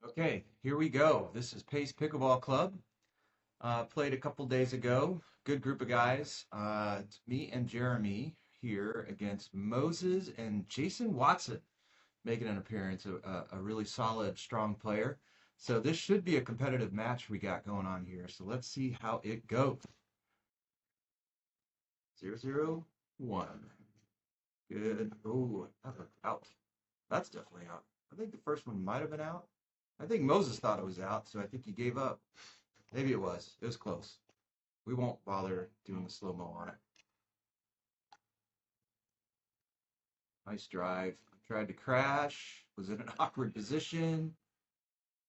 Okay, here we go. This is Pace Pickleball Club. Played a couple days ago. Good group of guys. It's me and Jeremy here against Moses and Jason Watson making an appearance. A really solid, strong player. So this should be a competitive match we got going on here. So let's see how it goes. 0-0-1. Good. Oh, that looked out. That's definitely out. I think the first one might have been out. I think Moses thought it was out, so I think he gave up. Maybe it was. It was close. We won't bother doing the slow-mo on it. Nice drive. Tried to crash. Was in an awkward position.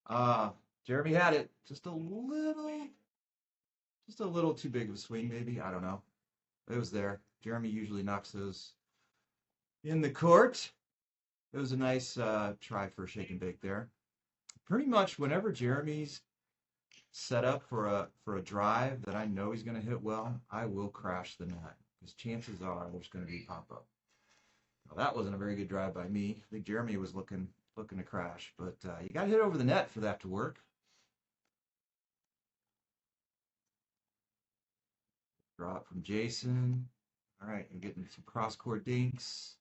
Uh, Jeremy had it. Just a little too big of a swing, maybe. I don't know. It was there. Jeremy usually knocks those in the court. It was a nice try for a shake and bake there. Pretty much whenever Jeremy's set up for a drive that I know he's going to hit well, I will crash the net because chances are there's going to be pop up. Well, that wasn't a very good drive by me. I think Jeremy was looking to crash, but you got to hit over the net for that to work. Drop from Jason. All right, I'm getting some cross court dinks.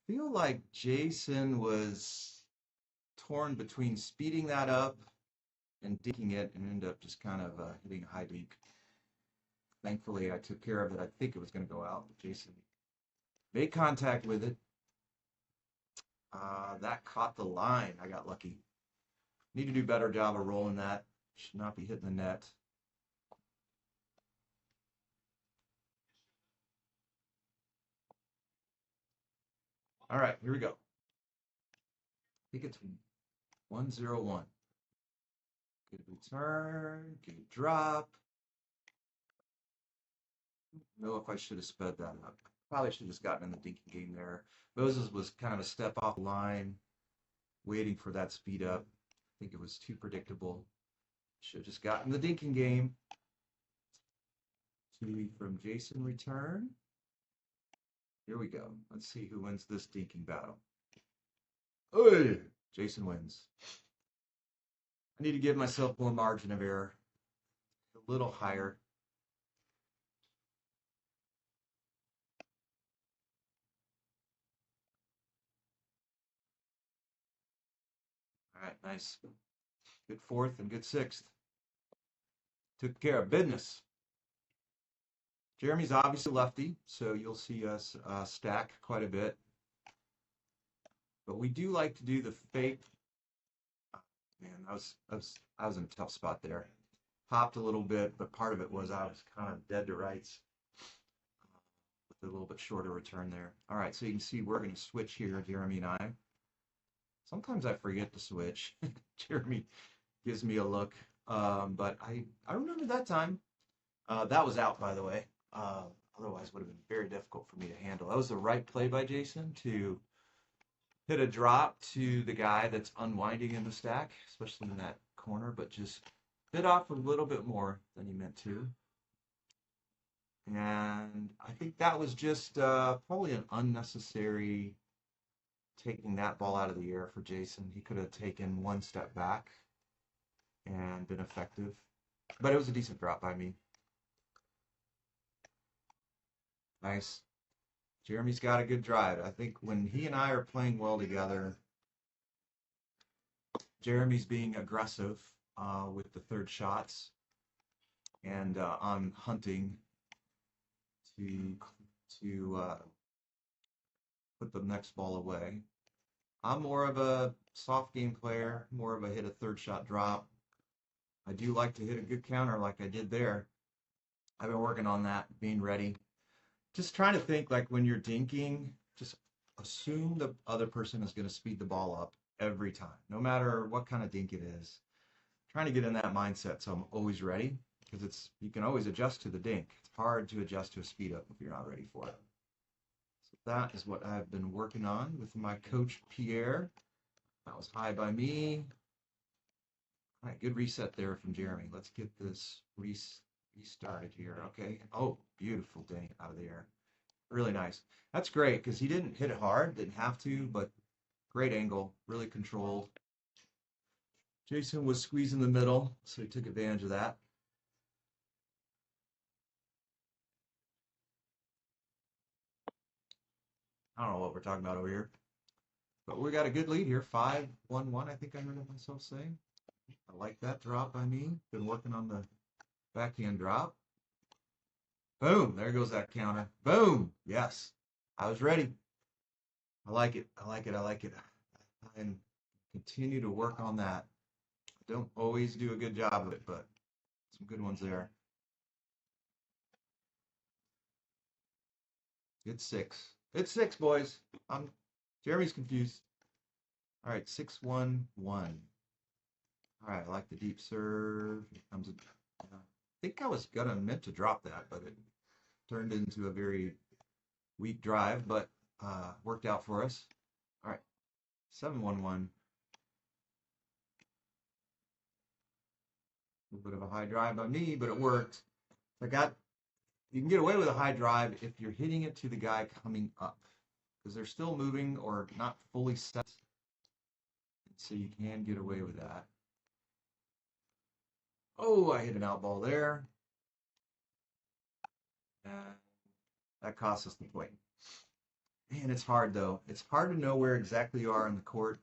Feel like Jason was torn between speeding that up and dinking it, and ended up just kind of hitting a high dink. Thankfully, I took care of it. I think it was going to go out, but Jason made contact with it. That caught the line. I got lucky. Need to do a better job of rolling that. Should not be hitting the net. All right, here we go. I think it's 1-0-1. Good return, good drop. Know if I should have sped that up. Probably should have just gotten in the dinking game there. Moses was kind of a step off the line, waiting for that speed up. I think it was too predictable. Should have just gotten the dinking game. Two from Jason return. Here we go. Let's see who wins this dinking battle. Oh, Jason wins. I need to give myself more margin of error. A little higher. All right, nice. Good fourth and good sixth. Took care of business. Jeremy's obviously lefty, so you'll see us stack quite a bit. But we do like to do the fake. Man, I was in a tough spot there. Hopped a little bit, but part of it was I was kind of dead to rights with a little bit shorter return there. All right, so you can see we're going to switch here, Jeremy and I. Sometimes I forget to switch. Jeremy gives me a look, but I remember that time. That was out, by the way. Otherwise, would have been very difficult for me to handle. That was the right play by Jason to hit a drop to the guy that's unwinding in the stack, especially in that corner, but just bit off a little bit more than he meant to. And I think that was just probably an unnecessary taking that ball out of the air for Jason. He could have taken one step back and been effective. But it was a decent drop by me. Nice. Jeremy's got a good drive. I think when he and I are playing well together, Jeremy's being aggressive with the third shots, and I'm hunting to put the next ball away. I'm more of a soft game player, more of a hit a third shot drop. I do like to hit a good counter like I did there. I've been working on that, being ready. Just trying to think like when you're dinking, just assume the other person is going to speed the ball up every time, no matter what kind of dink it is. Trying to get in that mindset so I'm always ready because you can always adjust to the dink. It's hard to adjust to a speed up if you're not ready for it. So that is what I've been working on with my coach Pierre. That was high by me. All right, good reset there from Jeremy. Let's get this restarted here. Okay. Oh, beautiful dink out of the air. Really nice. That's great because he didn't hit it hard, didn't have to, but Great angle, really controlled. Jason was squeezing the middle, so he took advantage of that. I don't know what we're talking about over here. But we got a good lead here, 5-1-1, I think I heard myself saying. I like that drop by me. Been working on the backhand drop. Boom, there goes that counter. Boom, yes. I was ready. I like it, I like it, I like it. And continue to work on that. I don't always do a good job of it, but some good ones there. It's 6. It's 6, boys. Jeremy's confused. All right, 6-1-1. All right, I like the deep serve. Here comes a. I think I was meant to drop that, but it turned into a very weak drive, but worked out for us. All right, 7-1-1. A little bit of a high drive by me, but it worked. You can get away with a high drive if you're hitting it to the guy coming up, because they're still moving or not fully set. So you can get away with that. Oh, I hit an out ball there. That cost us the point. Man, it's hard though. It's hard to know where exactly you are in the court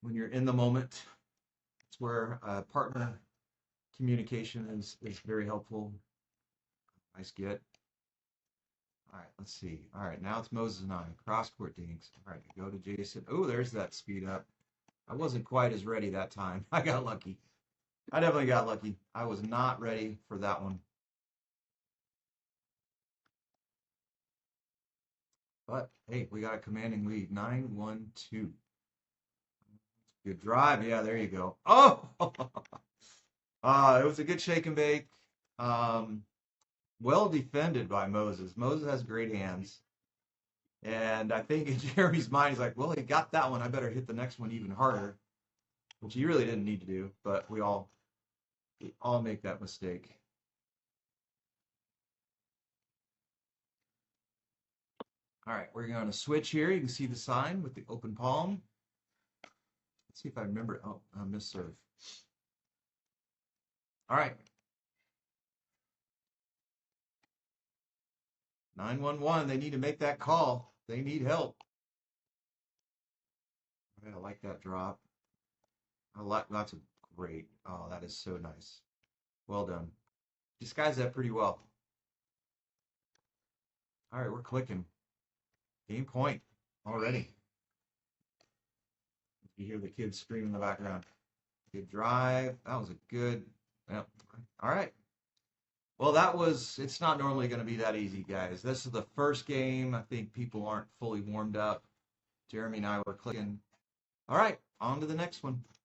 when you're in the moment. It's where partner communication is very helpful. Nice get. All right, let's see. All right, now it's Moses and I. Cross court dinks. All right, go to Jason. Oh, there's that speed up. I wasn't quite as ready that time. I got lucky. I definitely got lucky. I was not ready for that one. But hey, we got a commanding lead. 9-1-2. Good drive. Yeah, there you go. Oh, it was a good shake and bake. Well defended by Moses. Moses has great hands. And I think in Jeremy's mind, he's like, well, he got that one. I better hit the next one even harder, which he really didn't need to do. But we all make that mistake. All right, we're going to switch here. You can see the sign with the open palm. Let's see if I remember. Oh, I missed serve. All right. 911. They need to make that call. They need help. I like that drop. That's a great. Oh, that is so nice. Well done. Disguised that pretty well. All right, we're clicking. Game point already. You hear the kids scream in the background. Good drive. That was a good. Yep. All right. Well, it's not normally going to be that easy, guys. This is the first game. I think people aren't fully warmed up. Jeremy and I were clicking. All right, on to the next one.